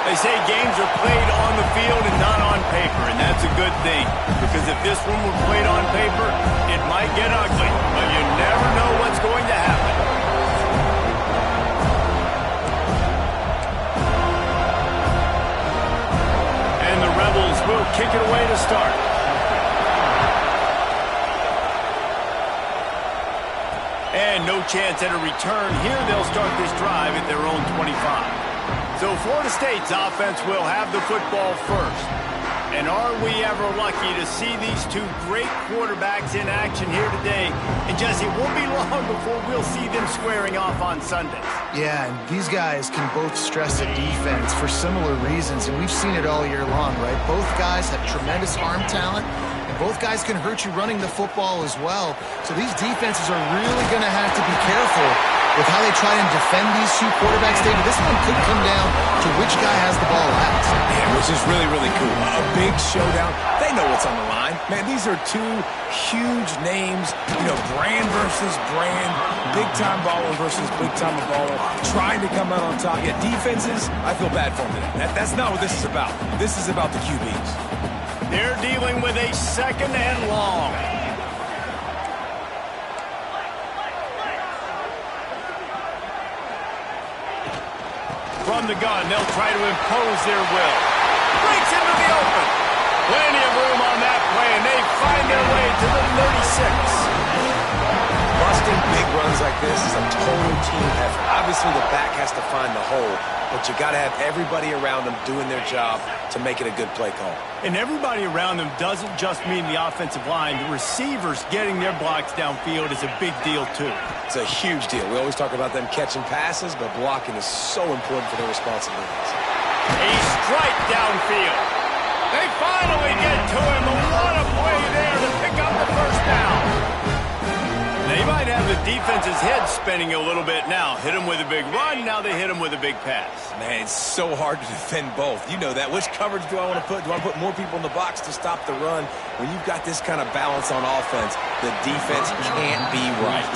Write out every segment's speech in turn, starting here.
They say games are played on the field and not on paper, and that's a good thing. Because if this one were played on paper, it might get ugly. But you never know what's going to happen. And the Rebels will kick it away to start. And no chance at a return. Here they'll start this drive at their own 25. So Florida State's offense will have the football first. And are we ever lucky to see these two great quarterbacks in action here today? And Jesse, it won't be long before we'll see them squaring off on Sundays. Yeah, and these guys can both stress the defense for similar reasons, and we've seen it all year long, right? Both guys have tremendous arm talent, and both guys can hurt you running the football as well. So these defenses are really going to have to be careful with how they try and defend these two quarterbacks. David, this one could come down to which guy has the ball last. Yeah, which is really, really cool. A big showdown. They know what's on the line. Man, these are two huge names, brand versus brand, big-time baller versus big-time baller, trying to come out on top. Yeah, defenses, I feel bad for them today. That's not what this is about. This is about the QBs. They're dealing with a second and long. From the gun, they'll try to impose their will. Breaks into the open. Plenty of room on that play, and they find their way to the 36. Busting big runs like this is a total team effort. Obviously, the back has to find the hole, but you got to have everybody around them doing their job to make it a good play call. And everybody around them doesn't just mean the offensive line. The receivers getting their blocks downfield is a big deal, too. It's a huge deal. We always talk about them catching passes, but blocking is so important for their responsibilities. A strike downfield. They finally get to him. What a play there to pick up the first down. They might have the defense's head spinning a little bit now. Hit him with a big run, now they hit him with a big pass. Man, it's so hard to defend both. You know that. Which coverage do I want to put? Do I put more people in the box to stop the run? When you've got this kind of balance on offense, the defense can't be right.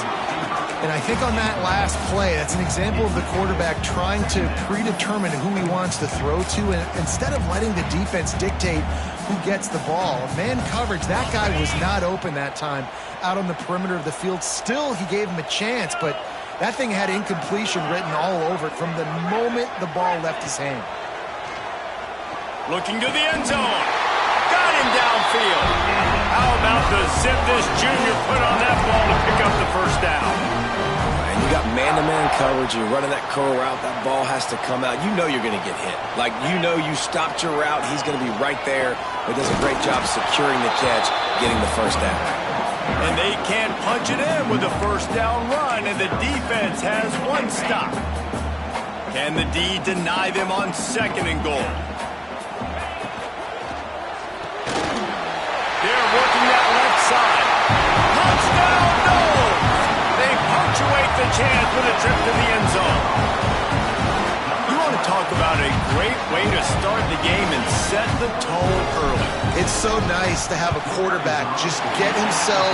And I think on that last play, that's an example of the quarterback trying to predetermine who he wants to throw to, and instead of letting the defense dictate who gets the ball. Man coverage, that guy was not open that time out on the perimeter of the field. Still, he gave him a chance, but that thing had incompletion written all over it from the moment the ball left his hand. Looking to the end zone. Got him downfield. How about the zip this junior put on that ball to pick up the first down? And you got man-to-man coverage. You're running that curl route. That ball has to come out. You know you're going to get hit. You stopped your route. He's going to be right there. He does a great job securing the catch, getting the first down. And they can't punch it in with a first down run, and the defense has one stop. Can the D deny them on second and goal? They're working that left side. Touchdown, no! They punctuate the chance with a trip to the end zone. You want to talk about a great way to start the game and set the tone early. It's so nice to have a quarterback just get himself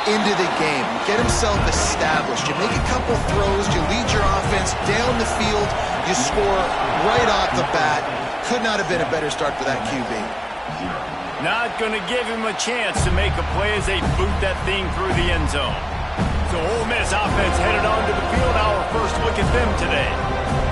into the game, get himself established. You make a couple throws, you lead your offense down the field, you score right off the bat. Could not have been a better start for that QB. Not going to give him a chance to make a play as they boot that thing through the end zone. So Ole Miss offense headed onto the field. Our first look at them today.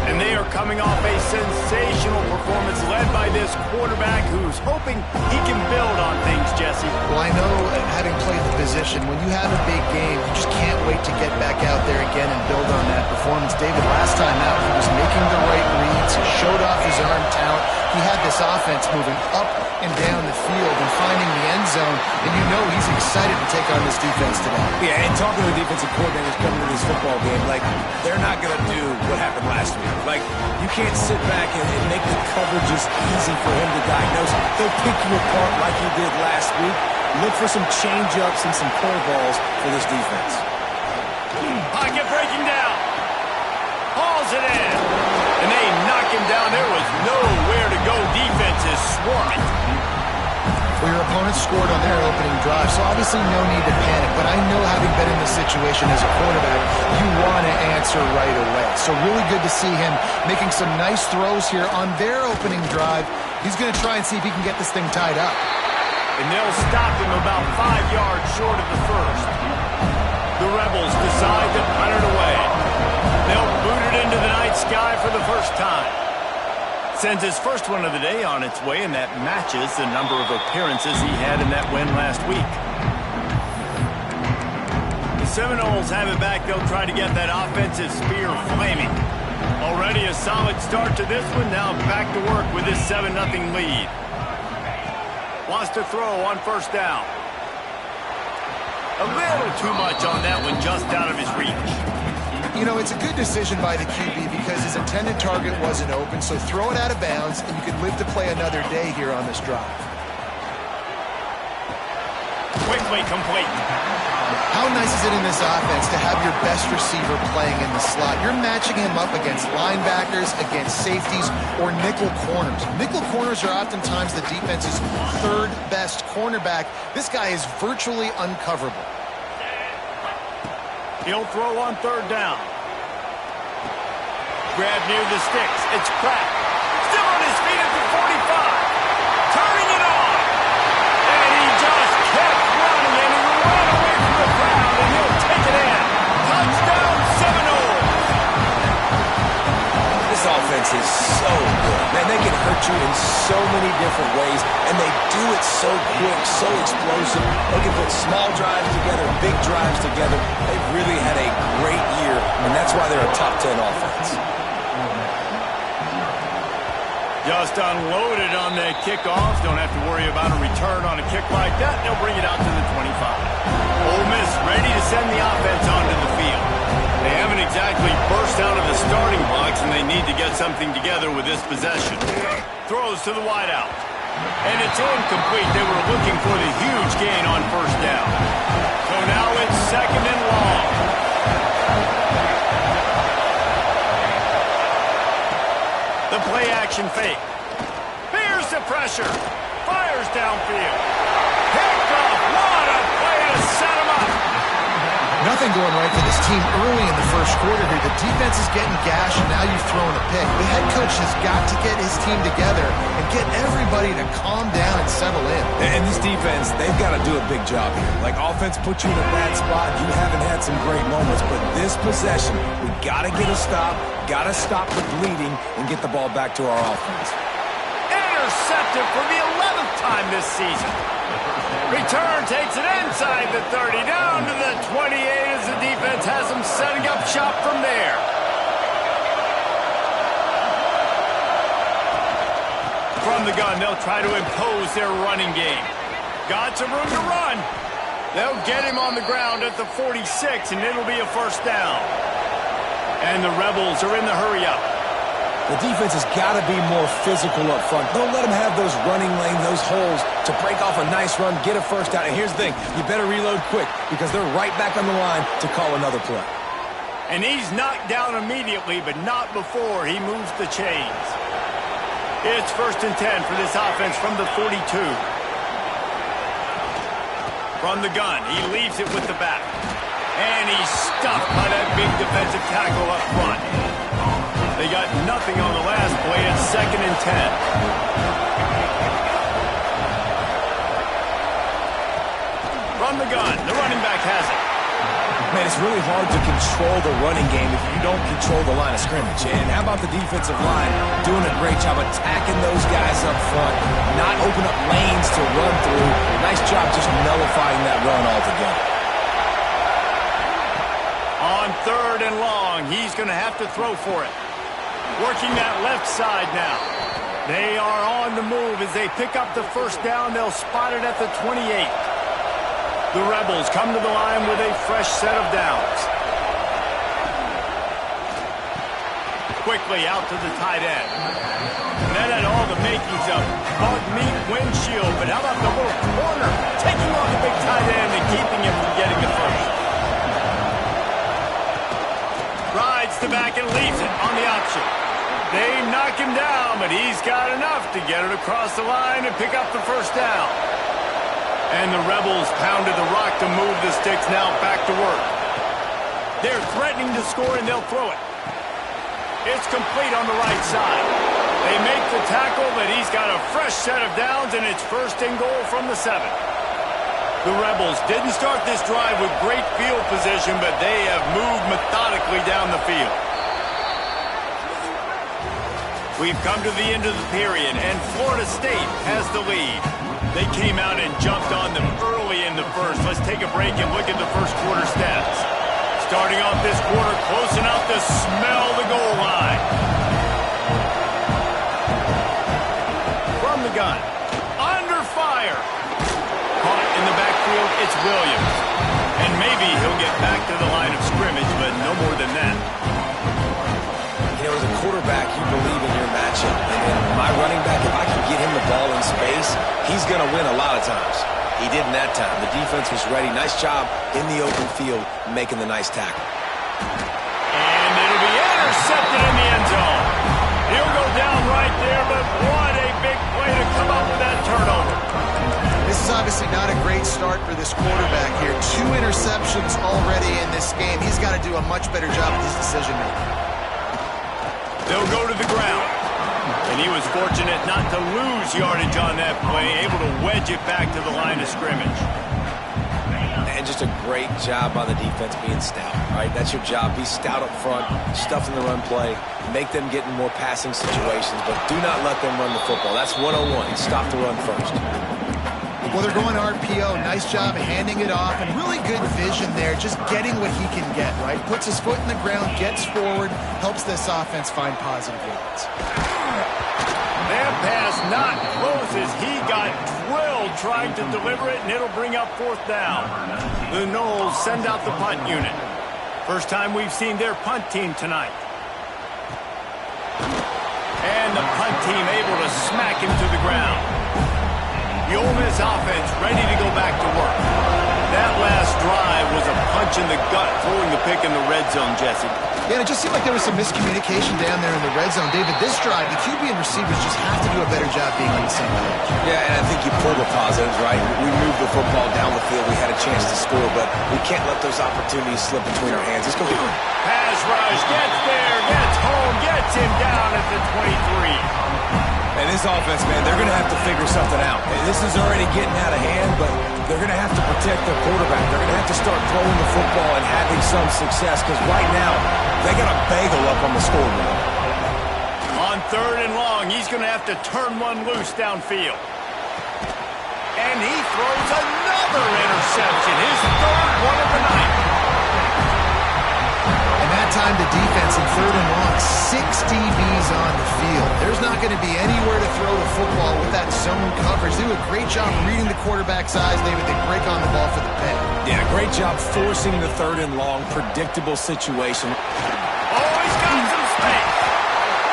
And they are coming off a sensational performance led by this quarterback who's hoping he can build on things, Jesse. Well, I know, having played the position, when you have a big game, you just can't wait to get back out there again and build on that performance. David, last time out, he was making the right reads. He showed off his arm talent. He had this offense moving up and down the field and finding the end zone, and you know he's excited to take on this defense today. Yeah, and talking to the defensive coordinators coming to this football game, they're not going to do what happened last week. You can't sit back and make the coverages easy for him to diagnose. They'll pick you apart like he did last week. Look for some change-ups and some curveballs for this defense. Pocket breaking down. Hauls it in. And they knock him down. There was nowhere to go. Defense is swarming. For your opponents scored on their opening drive, so obviously no need to panic. But I know, having been in this situation as a quarterback, you want to answer right away. So really good to see him making some nice throws here on their opening drive. He's going to try and see if he can get this thing tied up. And they'll stop him about 5 yards short of the first. The Rebels decide to punt it away. They'll boot it into the night sky for the first time. Sends his first one of the day on its way, and that matches the number of appearances he had in that win last week. The Seminoles have it back. They'll try to get that offensive spear flaming. Already a solid start to this one. Now back to work with this 7-0 lead. Wants to throw on first down. A little too much on that one, just out of his reach. You know, it's a good decision by the QB because his intended target wasn't open, so throw it out of bounds, and you can live to play another day here on this drive. Quickly complete. How nice is it in this offense to have your best receiver playing in the slot? You're matching him up against linebackers, against safeties, or nickel corners. Nickel corners are oftentimes the defense's third best cornerback. This guy is virtually uncoverable. He'll throw on third down. Grab near the sticks. It's cracked. Still on his feet at the 45. Turning it on. And he just kept running, and he ran away from the crowd, and he'll take it in. Touchdown, Seminoles. This offense is so good. Man, they can hurt you in so many different ways, and they do it so quick, so explosive. They can put small drives together, big drives together. They've really had a great year, and that's why they're a top 10 offense. Just unloaded on the kickoff. Don't have to worry about a return on a kick like that. They'll bring it out to the 25. Ole Miss ready to send the offense onto the field. They haven't exactly burst out of the starting blocks, and they need to get something together with this possession. Throws to the wideout. And it's incomplete. They were looking for the huge gain on first down. So now it's second and long. The play action fake. Fears the pressure. Fires downfield. Picked off. What a play to set him up. Nothing going right for this team early in the first quarter here. The defense is getting gashed, and now you've thrown a pick. The head coach has got to get his team together and get everybody to calm down and settle in. And this defense, they've got to do a big job here. Like, offense puts you in a bad spot. You haven't had some great moments, but this possession, we got to get a stop, got to stop the bleeding, and get the ball back to our offense. Intercepted for the 11th time this season. Return takes it inside the 30, down to the 28 as the defense has them setting up shop from there. From the gun, they'll try to impose their running game. Got some room to run. They'll get him on the ground at the 46, and it'll be a first down. And the Rebels are in the hurry-up. The defense has got to be more physical up front. Don't let them have those running lanes, those holes to break off a nice run, get a first down. And here's the thing, you better reload quick because they're right back on the line to call another play. And he's knocked down immediately, but not before he moves the chains. It's 1st and 10 for this offense from the 42. From the gun, he leaves it with the back. And he's stuffed by that big defensive tackle up front. They got nothing on the last play. It's 2nd and 10. From the gun, the running back has it. Man, it's really hard to control the running game if you don't control the line of scrimmage. And how about the defensive line doing a great job attacking those guys up front, not open up lanes to run through. Nice job just nullifying that run altogether. On 3rd and long, he's going to have to throw for it. Working that left side now. They are on the move as they pick up the first down. They'll spot it at the 28. The Rebels come to the line with a fresh set of downs. Quickly out to the tight end. And that had all the makings of bug meat windshield, but how about the little corner taking on the big tight end and keeping him from getting the first? Rides the back and leaves it on the option. They knock him down, but he's got enough to get it across the line and pick up the first down. And the Rebels pounded the rock to move the sticks now back to work. They're threatening to score, and they'll throw it. It's complete on the right side. They make the tackle, but he's got a fresh set of downs, and it's first and goal from the 7. The Rebels didn't start this drive with great field position, but they have moved methodically down the field. We've come to the end of the period, and Florida State has the lead. They came out and jumped on them early in the first. Let's take a break and look at the first quarter stats. Starting off this quarter, close enough to smell the goal line. From the gun. Under fire. Caught in the backfield, it's Williams. And maybe he'll get back to the line of scrimmage, but no more than that. You know, as a quarterback, you believe in your matchup. And my running back, if I can get him the ball in space, he's going to win a lot of times. He didn't that time. The defense was ready. Nice job in the open field making the nice tackle. And it'll be intercepted in the end zone. He'll go down right there, but what a big play to come up with that turnover. This is obviously not a great start for this quarterback here. 2 interceptions already in this game. He's got to do a much better job with his decision-making. They'll go to the ground. And he was fortunate not to lose yardage on that play, able to wedge it back to the line of scrimmage. And just a great job on the defense being stout, right? That's your job. Be stout up front, stuff in the run play, make them get in more passing situations, but do not let them run the football. That's 101. Stop the run first. Well, they're going RPO. Nice job handing it off, and really good vision there, just getting what he can get, right? Puts his foot in the ground, gets forward, helps this offense find positive yards. That pass not close as he got drilled trying to deliver it, and it'll bring up 4th down. The Noles send out the punt unit. First time we've seen their punt team tonight. And the punt team able to smack him to the ground. The Ole Miss offense ready to go back to work. That last drive was a punch in the gut, throwing the pick in the red zone, Jesse. Yeah, and it just seemed like there was some miscommunication down there in the red zone. David, this drive, the QB and receivers just have to do a better job being on the same page. Yeah, and I think you pull the positives, right? We moved the football down the field. We had a chance to score, but we can't let those opportunities slip between our hands. Let's go. Pass rush, gets there, gets home, gets him down at the 23. And this offense, man, they're going to have to figure something out. And this is already getting out of hand, but they're going to have to protect their quarterback. They're going to have to start throwing the football and having some success, because right now they got a bagel up on the scoreboard. On 3rd and long, he's going to have to turn one loose downfield. And he throws another interception, his 3rd one of the night. And that time the defense in 3rd and long, 6 DBs on the field. There's not going to be anywhere to throw the football with that zone coverage. They do a great job reading the quarterback's eyes, David. They break on the ball for the pick. Yeah, great job forcing the 3rd and long, predictable situation. Oh, he's got some space.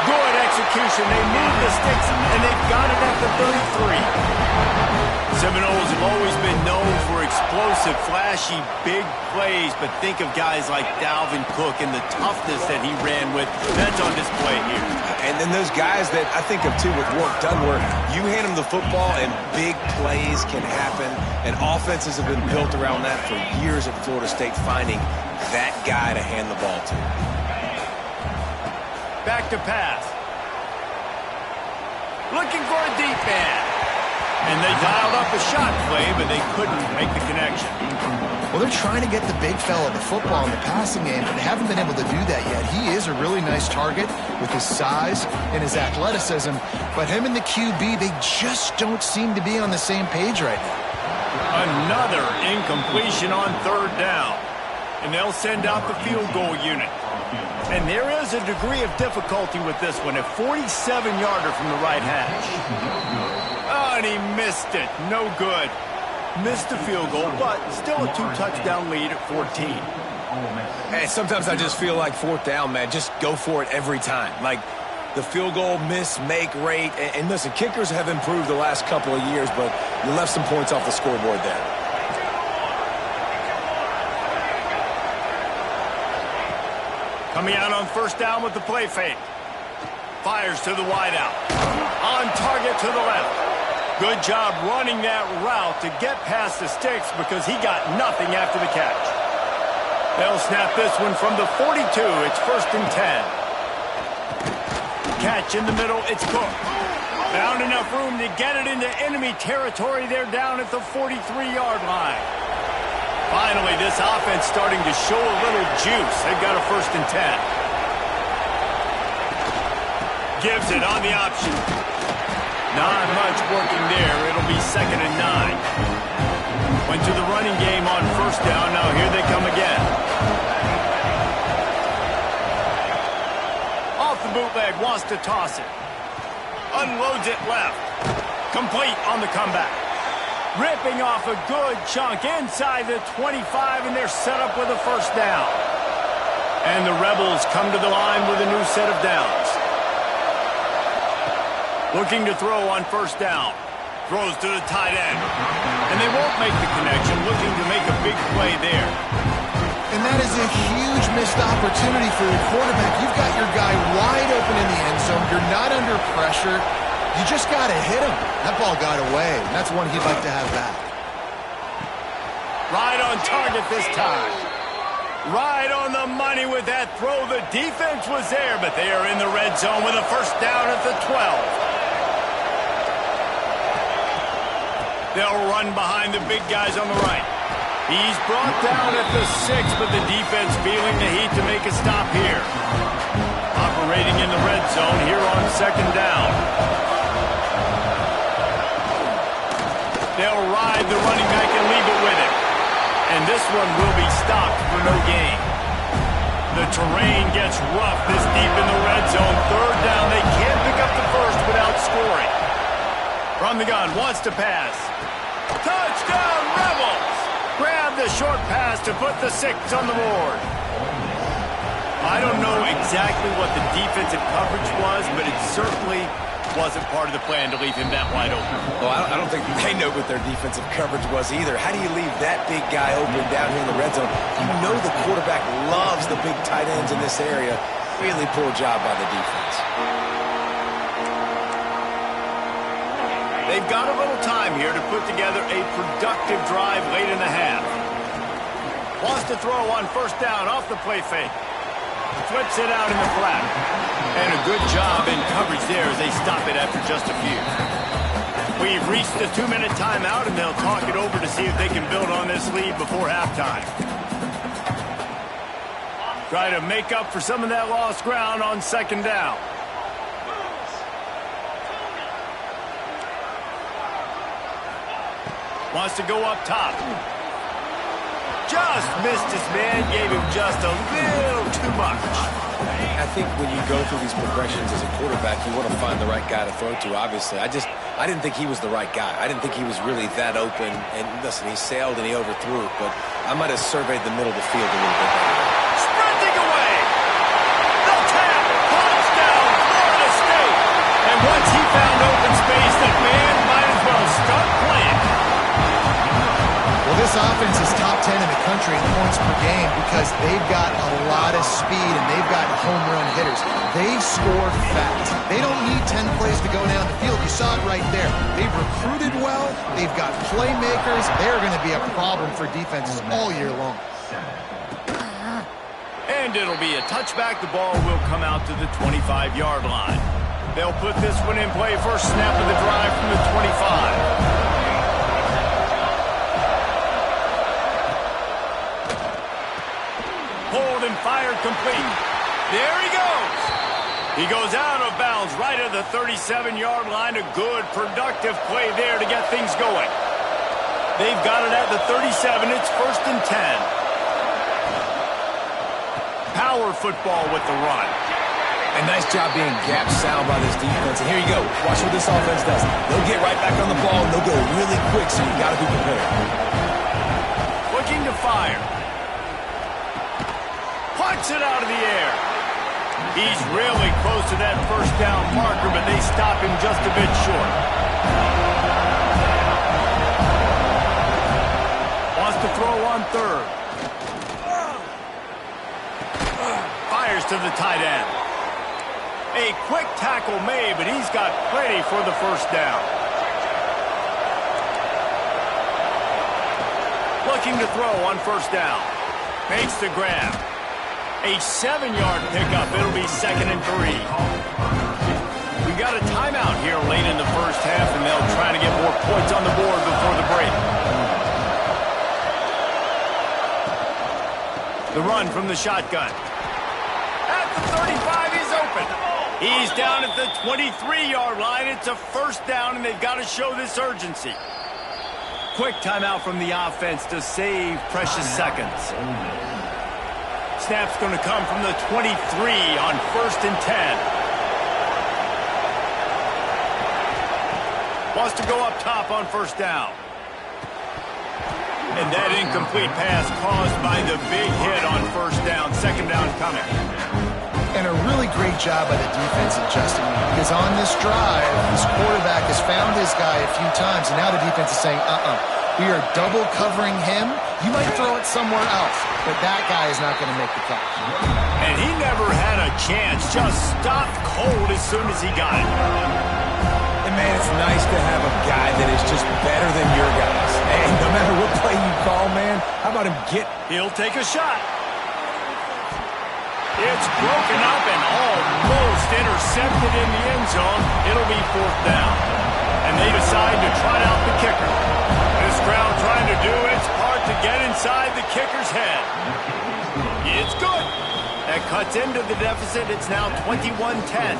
Good execution. They move the sticks, and they've got it at the 33. Seminoles have always been known for explosive, flashy, big plays, but think of guys like Dalvin Cook and the toughness that he ran with. That's on display here. And then those guys that I think of, too, with work done, where you hand them the football and big plays can happen, and offenses have been built around that for years at Florida State, finding that guy to hand the ball to. Back to pass. Looking for a deep man. And they dialed up a shot play, but they couldn't make the connection. Well, they're trying to get the big fella the football in the passing game, but they haven't been able to do that yet. He is a really nice target with his size and his athleticism, but him and the QB, they just don't seem to be on the same page right now. Another incompletion on 3rd down. And they'll send out the field goal unit. And there is a degree of difficulty with this one, a 47-yarder from the right hash. Oh, and he missed it. No good. Missed the field goal, but still a 2-touchdown lead at 14. Hey, sometimes I just feel like 4th down, man. Just go for it every time. Like the field goal miss-make rate. And listen, kickers have improved the last couple of years, but you left some points off the scoreboard there. Coming out on 1st down with the play fake. Fires to the wideout. On target to the left. Good job running that route to get past the sticks because he got nothing after the catch. They'll snap this one from the 42. It's 1st and 10. Catch in the middle. It's Cook. Found enough room to get it into enemy territory. They're down at the 43-yard line. Finally, this offense starting to show a little juice. They've got a 1st and 10. Gives it on the option. Not much working there. It'll be 2nd and 9. Went to the running game on 1st down. Now here they come again. Off the bootleg, wants to toss it. Unloads it left. Complete on the comeback. Ripping off a good chunk inside the 25, and they're set up with a 1st down. And the Rebels come to the line with a new set of downs. Looking to throw on 1st down. Throws to the tight end. And they won't make the connection, looking to make a big play there. And that is a huge missed opportunity for the quarterback. You've got your guy wide open in the end zone. You're not under pressure. You just got to hit him. That ball got away, and that's one he'd like to have back. Right on target this time. Right on the money with that throw. The defense was there, but they are in the red zone with a 1st down at the 12. They'll run behind the big guys on the right. He's brought down at the 6, but the defense feeling the heat to make a stop here. Operating in the red zone here on 2nd down. They'll ride the running back and leave it with him. And this one will be stopped for no gain. The terrain gets rough this deep in the red zone. 3rd down. They can't pick up the 1st without scoring. From the gun, wants to pass. Touchdown, Rebels! Grab the short pass to put the 6 on the board. I don't know exactly what the defensive coverage was, but it certainly wasn't part of the plan to leave him that wide open. Well, I don't think they know what their defensive coverage was either. How do you leave that big guy open down here in the red zone? You know the quarterback loves the big tight ends in this area. Really poor job by the defense. They've got a little time here to put together a productive drive late in the half. Wants to throw on 1st down off the play fake. Flips it out in the flat. And a good job in coverage there as they stop it after just a few. We've reached the 2-minute timeout, and they'll talk it over to see if they can build on this lead before halftime. Try to make up for some of that lost ground on 2nd down. Wants to go up top. Just missed his man. Gave him just a little too much. I think when you go through these progressions as a quarterback, you want to find the right guy to throw to, obviously. I didn't think he was the right guy. I didn't think he was really that open. And listen, he sailed and he overthrew it, but I might have surveyed the middle of the field a little bit better. Sprinting away. The tap. Touchdown, Florida State. And once he found open space, the man might as well start playing. Well, this offense is top 10 in the country in points per game because they've got a lot of speed and they've got home run hitters. They score fast. They don't need 10 plays to go down the field. You saw it right there. They've recruited well. They've got playmakers. They're going to be a problem for defenses all year long. And it'll be a touchback. The ball will come out to the 25-yard line. They'll put this one in play. First snap of the drive from the 25. Hold and fired complete. There he goes. He goes out of bounds right at the 37-yard line. A good, productive play there to get things going. They've got it at the 37. It's 1st and 10. Power football with the run. And nice job being gap sound by this defense. And here you go. Watch what this offense does. They'll get right back on the ball, and they'll go really quick, so you got to be prepared. Looking to fire. Punts it out of the air. He's really close to that 1st down marker, but they stop him just a bit short. Wants to throw on 3rd. Fires to the tight end. A quick tackle made, but he's got plenty for the 1st down. looking to throw on first down. Makes the grab. A 7-yard pickup. It'll be 2nd and 3. We got a timeout here late in the first half, and they'll try to get more points on the board before the break. The run from the shotgun. At the 35, he's open. He's down at the 23-yard line. It's a first down, and they've got to show this urgency. Quick timeout from the offense to save precious seconds. Snap's going to come from the 23 on 1st and 10. Wants to go up top on first down. And that incomplete pass caused by the big hit on first down. 2nd down coming. And a really great job by the defense adjusting, because on this drive, this quarterback has found his guy a few times, and now the defense is saying, we are double covering him. You might throw it somewhere else, but that guy is not going to make the catch. And he never had a chance. Just stopped cold as soon as he got it. And, man, it's nice to have a guy that is just better than your guys. And no matter what play you call, man, how about him get... He'll take a shot. It's broken up and almost intercepted in the end zone. It'll be 4th down. And they decide to trot out the kicker. This crowd trying to do its part to get inside the kicker's head. It's good. That cuts into the deficit. It's now 21-10.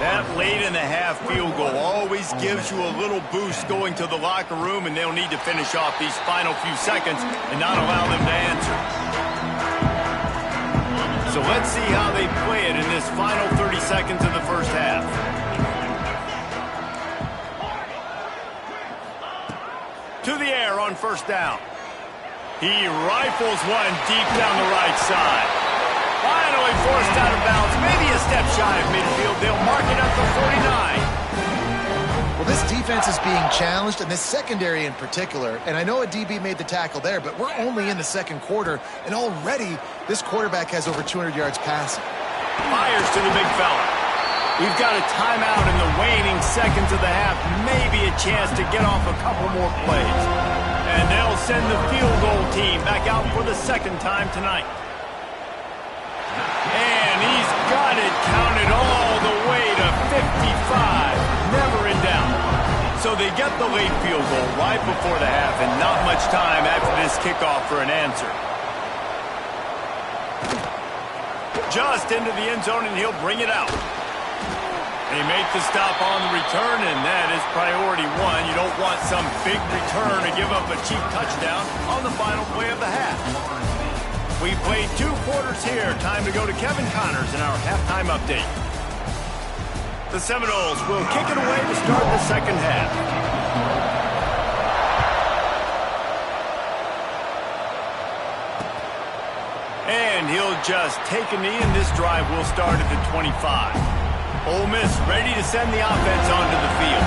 That late-in-the-half field goal always gives you a little boost going to the locker room, and they'll need to finish off these final few seconds and not allow them to answer. So let's see how they play it in this final 30 seconds of the first half. To the air on first down. He rifles one deep down the right side. Finally forced out of bounds. Maybe a step shy of midfield. They'll mark it up to 49. Well, this defense is being challenged, and this secondary in particular. And I know a DB made the tackle there, but we're only in the 2nd quarter, and already this quarterback has over 200 yards passing. Fires to the big fella. We've got a timeout in the waning seconds of the half. Maybe a chance to get off a couple more plays. And they'll send the field goal team back out for the 2nd time tonight. And he's got it counted all the way to 55. Never in doubt. So they get the late field goal right before the half, and not much time after this kickoff for an answer. Just into the end zone, and he'll bring it out. They make the stop on the return, and that is priority 1. You don't want some big return to give up a cheap touchdown on the final play of the half. We played 2 quarters here. Time to go to Kevin Connors in our halftime update. The Seminoles will kick it away to start the 2nd half. And he'll just take a knee, and this drive will start at the 25. Ole Miss ready to send the offense onto the field.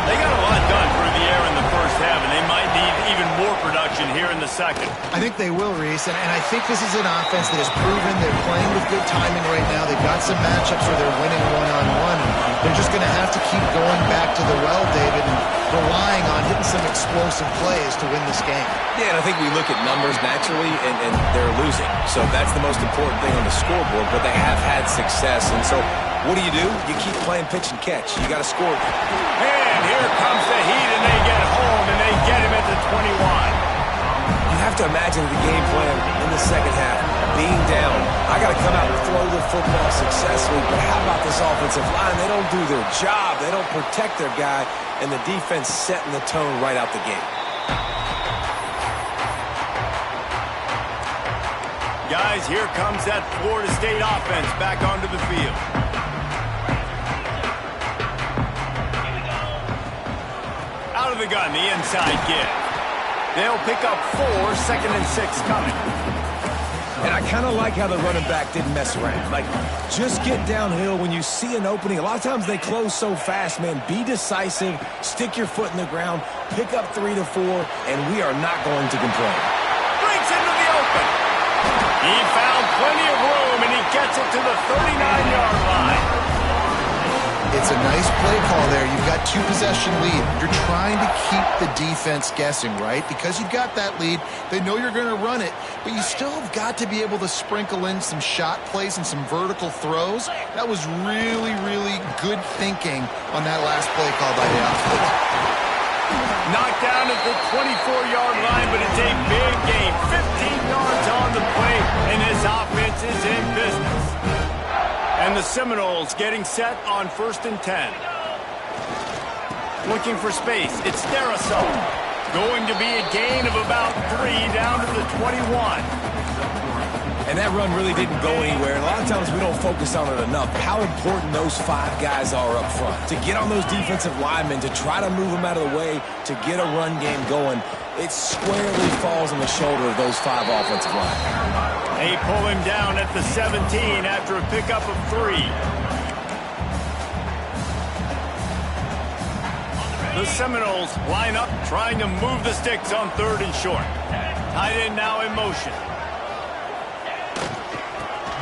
They got a lot done through the air in the first half, and they might need even more production here in the 2nd. I think they will, Reese, and I think this is an offense that has proven they're playing with good timing right now. They've got some matchups where they're winning one-on-one. They're just going to have to keep going back to the well, David, and relying on hitting some explosive plays to win this game. Yeah, and I think we look at numbers naturally, and they're losing. So that's the most important thing on the scoreboard, but they have had success. And so what do? You keep playing pitch and catch. You got to score. And here comes the heat, and they get home, and they get him at the 21. You have to imagine the game plan in the 2nd half. Being down, I got to come out and throw the football successfully, but how about this offensive line? They don't do their job. They don't protect their guy, and the defense setting the tone right out the gate. Guys, here comes that Florida State offense back onto the field. Out of the gun, the inside give. They'll pick up 4, 2nd and 6 coming. And I kind of like how the running back didn't mess around. Like, just get downhill when you see an opening. A lot of times they close so fast, man. Be decisive, stick your foot in the ground, pick up 3 to 4, and we are not going to complain. Breaks into the open. He found plenty of room, and he gets it to the 39-yard line. It's a nice play call there. You've got 2-possession lead. You're trying to keep the defense guessing, right? Because you've got that lead, they know you're going to run it, but you still have got to be able to sprinkle in some shot plays and some vertical throws. That was really, really good thinking on that last play call by the offense. Knocked down at the 24-yard line, but it's a big game. 15 yards on the play, and this offense is in business. And the Seminoles getting set on 1st and 10. Looking for space. It's Deriso. Going to be a gain of about 3 down to the 21. And that run really didn't go anywhere. And a lot of times we don't focus on it enough. How important those 5 guys are up front. To get on those defensive linemen, to try to move them out of the way, to get a run game going, it squarely falls on the shoulder of those 5 offensive linemen. They pull him down at the 17 after a pickup of 3. The Seminoles line up trying to move the sticks on 3rd and short. Tight end now in motion.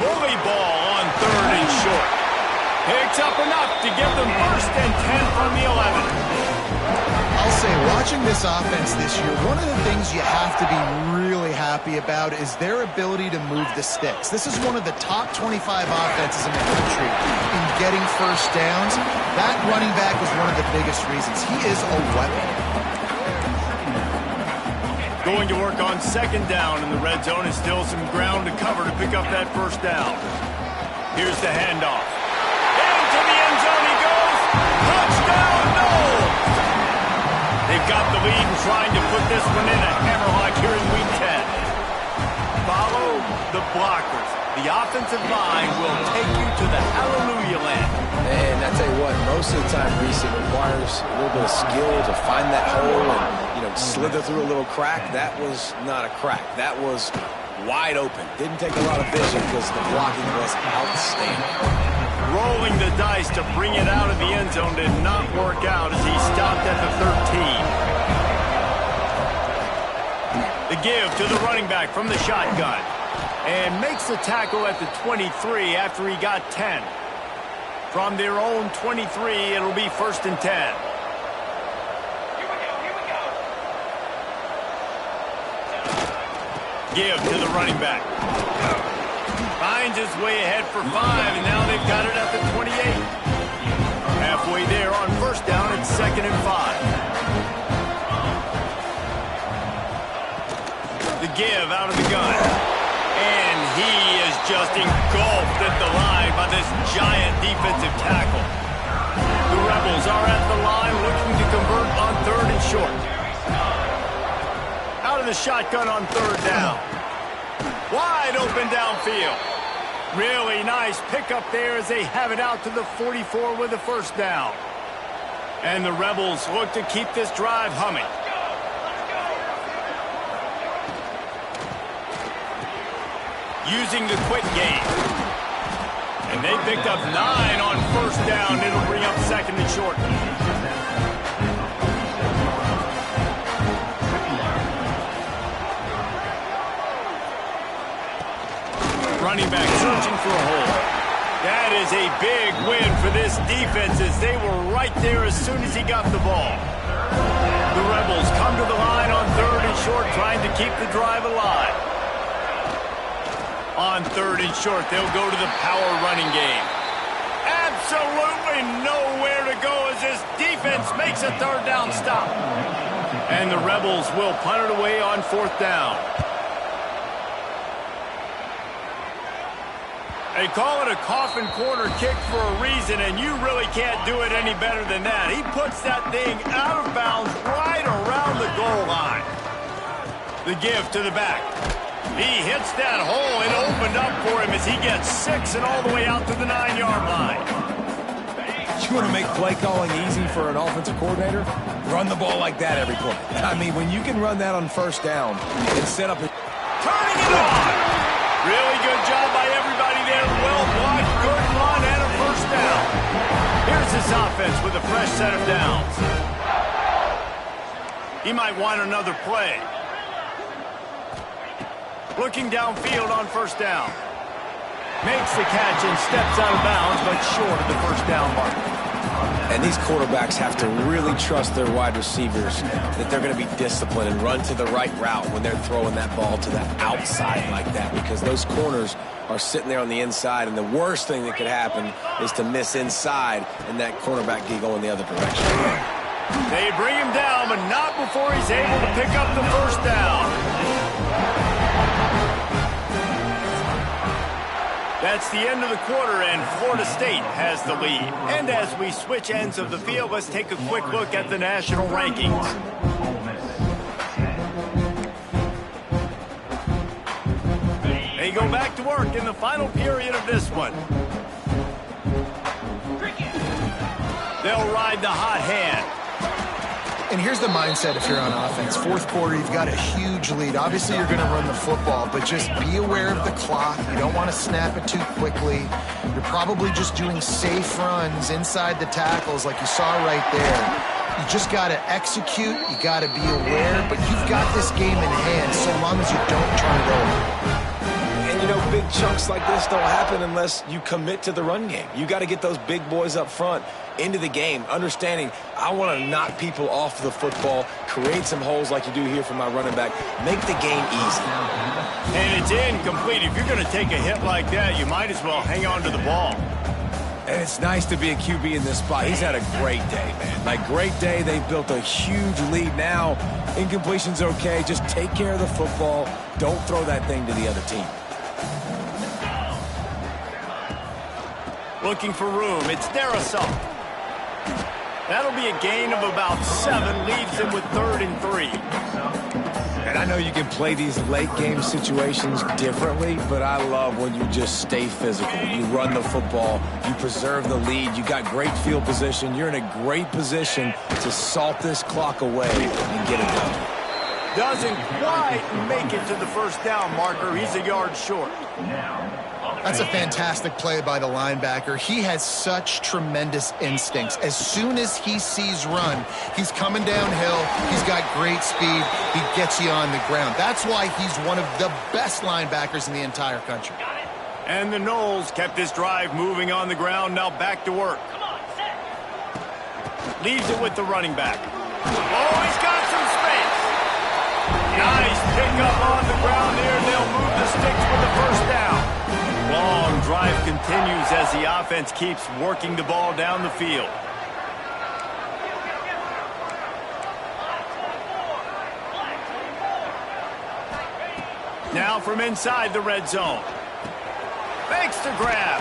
Bully ball on 3rd and short. Picks up enough to get them 1st and 10 from the 11. I'll say, watching this offense this year, one of the things you have to be really happy about is their ability to move the sticks. This is one of the top 25 offenses in the country in getting first downs. That running back was one of the biggest reasons. He is a weapon. Going to work on 2nd down in the red zone, and still some ground to cover to pick up that 1st down. Here's the handoff. Into the end zone he goes. Touchdown, Noles! They've got the lead and trying to put this one in a hammerlock here in Week 10. Follow the blockers. The offensive line will take you to the hallelujah land. And I tell you what, most of the time, Reese, it requires a little bit of skill to find that hole and, slither through a little crack. That was not a crack. That was wide open. Didn't take a lot of vision because the blocking was outstanding. Rolling the dice to bring it out of the end zone did not work out as he stopped at the 13. The give to the running back from the shotgun. And makes the tackle at the 23 after he got 10. From their own 23, it'll be 1st and 10. Give to the running back. Finds his way ahead for 5, and now they've got it at the 28. Halfway there on 1st down, it's 2nd and 5. The give out of the gun. And he is just engulfed at the line by this giant defensive tackle. The Rebels are at the line looking to convert on 3rd and short. Out of the shotgun on 3rd down. Wide open downfield. Really nice pickup there as they have it out to the 44 with the 1st down. And the Rebels look to keep this drive humming. Using the quick game. And they picked up 9 on 1st down. It'll bring up 2nd and short. Running back searching for a hole. That is a big win for this defense as they were right there as soon as he got the ball. The Rebels come to the line on 3rd and short, trying to keep the drive alive. On 3rd and short, they'll go to the power running game. Absolutely nowhere to go as this defense makes a 3rd down stop. And the Rebels will punt it away on 4th down. They call it a coffin corner kick for a reason, and you really can't do it any better than that. He puts that thing out of bounds right around the goal line. The give to the back. He hits that hole. It opened up for him as he gets 6 and all the way out to the 9-yard line. You want to make play calling easy for an offensive coordinator? Run the ball like that every play. I mean, when you can run that on 1st down and set up a... Turning it on! Really good job by everybody there. Well blocked, good run, and a 1st down. Here's this offense with a fresh set of downs. He might want another play. Looking downfield on 1st down. Makes the catch and steps out of bounds, but short of the 1st down mark. And these quarterbacks have to really trust their wide receivers that they're going to be disciplined and run to the right route when they're throwing that ball to the outside like that, because those corners are sitting there on the inside, and the worst thing that could happen is to miss inside and that cornerback get going the other direction. They bring him down, but not before he's able to pick up the first down. That's the end of the quarter, and Florida State has the lead. And as we switch ends of the field, let's take a quick look at the national rankings. They go back to work in the final period of this one. They'll ride the hot hand. And here's the mindset if you're on offense. Fourth quarter, you've got a huge lead. Obviously, you're going to run the football, but just be aware of the clock. You don't want to snap it too quickly. You're probably just doing safe runs inside the tackles like you saw right there. You just got to execute. You got to be aware, but you've got this game in hand so long as you don't turn it over. And, you know, big chunks like this don't happen unless you commit to the run game. You got to get those big boys up front into the game, understanding I want to knock people off the football, create some holes like you do here for my running back, make the game easy. And it's incomplete. If you're going to take a hit like that, you might as well hang on to the ball. And it's nice to be a QB in this spot. He's had a great day, man. Like, great day. They've built a huge lead now. Incompletion's okay. Just take care of the football. Don't throw that thing to the other team. Looking for room. It's Darasol. That'll be a gain of about 7. Leaves him with 3rd and 3. And I know you can play these late-game situations differently, but I love when you just stay physical. You run the football. You preserve the lead. You got great field position. You're in a great position to salt this clock away and get it done. Doesn't quite make it to the first down marker. He's a yard short. That's a fantastic play by the linebacker. He has such tremendous instincts. As soon as he sees run, he's coming downhill. He's got great speed. He gets you on the ground. That's why he's one of the best linebackers in the entire country. And the Noles kept this drive moving on the ground. Now back to work. Leaves it with the running back. Oh, he's got some space. Nice pickup on the ground there. They'll move the sticks for the first down. Long drive continues as the offense keeps working the ball down the field. Now from inside the red zone. Fakes to grab.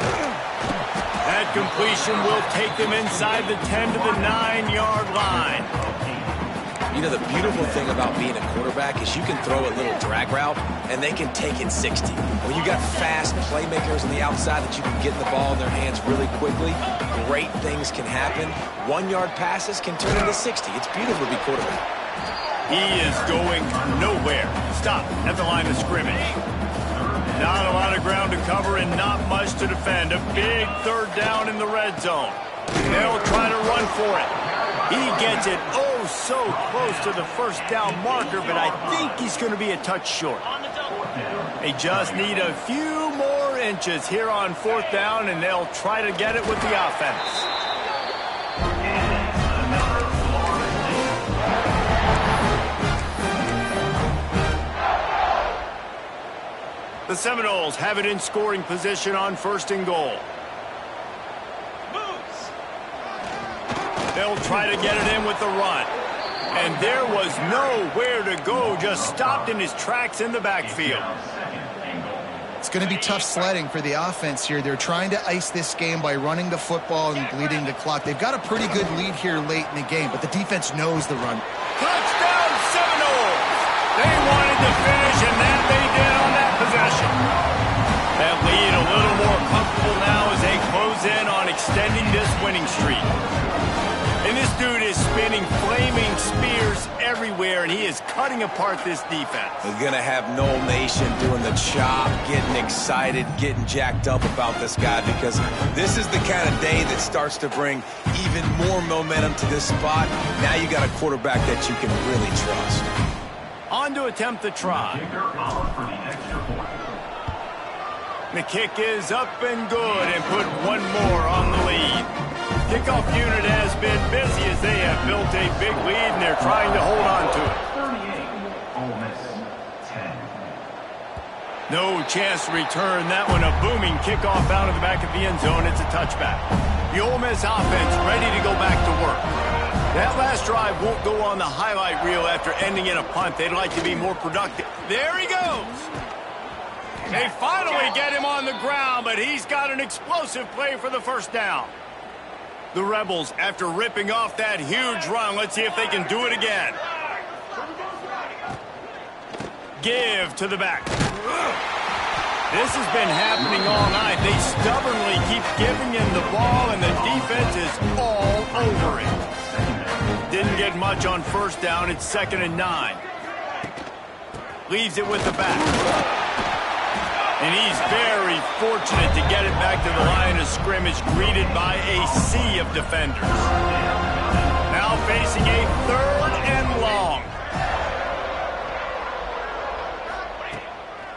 That completion will take them inside the 10 to the 9-yard line. You know, the beautiful thing about being a quarterback is you can throw a little drag route, and they can take it 60. When you got fast playmakers on the outside that you can get the ball in their hands really quickly, great things can happen. 1-yard passes can turn into 60. It's beautiful to be quarterback. He is going nowhere. Stop at the line of scrimmage. Not a lot of ground to cover and not much to defend. A big 3rd down in the red zone. They'll try to run for it. He gets it oh so close to the first down marker, but I think he's going to be a touch short. They just need a few more inches here on 4th down, and they'll try to get it with the offense. The Seminoles have it in scoring position on 1st and goal. They'll try to get it in with the run. And there was nowhere to go, just stopped in his tracks in the backfield. It's going to be tough sledding for the offense here. They're trying to ice this game by running the football and bleeding the clock. They've got a pretty good lead here late in the game, but the defense knows the run. Touchdown, Seminoles! They wanted to finish, and that they did on that possession. That lead a little more comfortable now as they close in on extending this winning streak. And this dude is spinning flaming spears everywhere, and he is cutting apart this defense. We're going to have Noel Nation doing the chop, getting excited, getting jacked up about this guy, because this is the kind of day that starts to bring even more momentum to this spot. Now you got a quarterback that you can really trust. On to attempt the try. The kick is up and good, and put one more on the lead. Kickoff unit has been busy as they have built a big lead, and they're trying to hold on to it. 38, Ole Miss, 10. No chance to return that one. A booming kickoff out of the back of the end zone. It's a touchback. The Ole Miss offense ready to go back to work. That last drive won't go on the highlight reel after ending in a punt. They'd like to be more productive. There he goes. They finally get him on the ground, but he's got an explosive play for the first down. The Rebels, after ripping off that huge run, let's see if they can do it again. Give to the back. This has been happening all night. They stubbornly keep giving him the ball, and the defense is all over it. Didn't get much on first down. It's 2nd and 9. Leaves it with the back. And he's very fortunate to get it back to the line of scrimmage, greeted by a sea of defenders. Now facing a 3rd and long.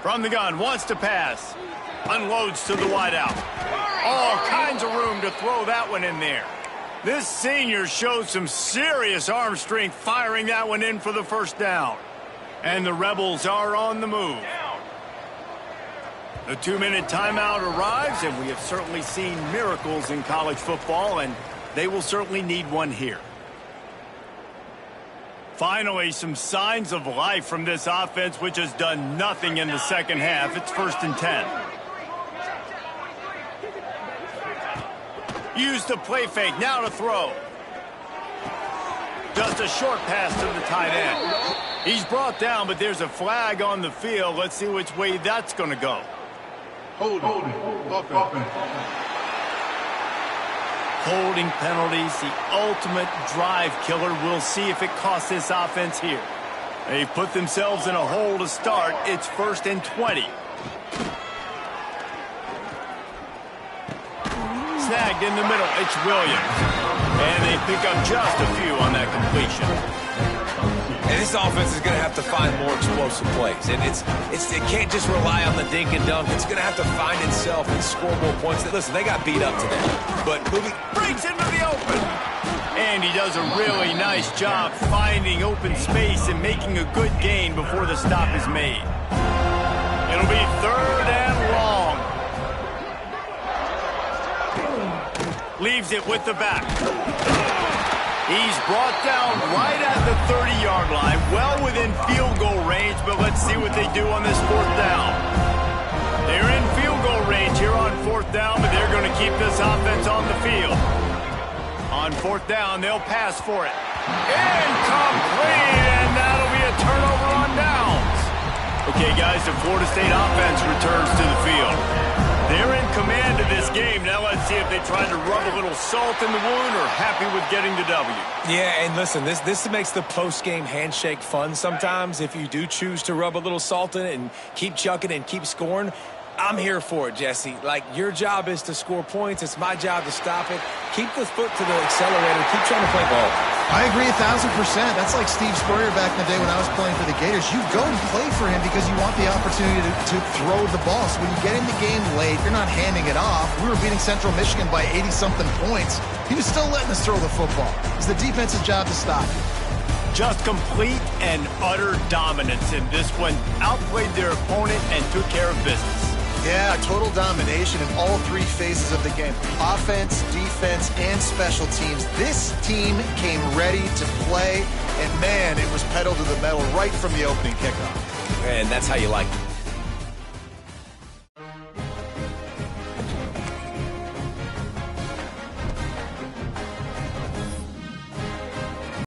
From the gun, wants to pass. Unloads to the wideout. All kinds of room to throw that one in there. This senior shows some serious arm strength firing that one in for the first down. And the Rebels are on the move. The 2-minute timeout arrives, and we have certainly seen miracles in college football, and they will certainly need one here. Finally, some signs of life from this offense, which has done nothing in the second half. It's 1st and 10. Use the play fake, now to throw. Just a short pass to the tight end. He's brought down, but there's a flag on the field. Let's see which way that's going to go. Holding penalties, the ultimate drive killer. We'll see if it costs this offense here. They've put themselves in a hole to start. It's 1st and 20. Snagged in the middle. It's Williams. And they pick up just a few on that completion. And this offense is going to have to find more explosive plays. And it can't just rely on the dink and dunk. It's going to have to find itself and score more points. Listen, they got beat up today. But moving breaks into the open. And he does a really nice job finding open space and making a good gain before the stop is made. It'll be 3rd and long. Leaves it with the back. He's brought down right at the 30-yard line, well within field goal range, but let's see what they do on this 4th down. They're in field goal range here on 4th down, but they're going to keep this offense on the field. On 4th down, they'll pass for it. Incomplete, and that'll be a turnover on downs. Okay, guys, the Florida State offense returns to the field. They're in command of this game. Now let's see if they try to rub a little salt in the wound or happy with getting the W. Yeah, and listen, this makes the post-game handshake fun sometimes. If you do choose to rub a little salt in it and keep chucking and keep scoring, I'm here for it, Jesse. Like, your job is to score points. It's my job to stop it. Keep the foot to the accelerator. Keep trying to play ball. I agree 1,000%. That's like Steve Spurrier back in the day when I was playing for the Gators. You go and play for him because you want the opportunity to throw the ball. So when you get in the game late, you're not handing it off. We were beating Central Michigan by 80-something points. He was still letting us throw the football. It's the defense's job to stop it. Just complete and utter dominance in this one. Outplayed their opponent and took care of business. Yeah, total domination in all 3 phases of the game. Offense, defense, and special teams. This team came ready to play, and man, it was pedal to the metal right from the opening kickoff. And that's how you like it.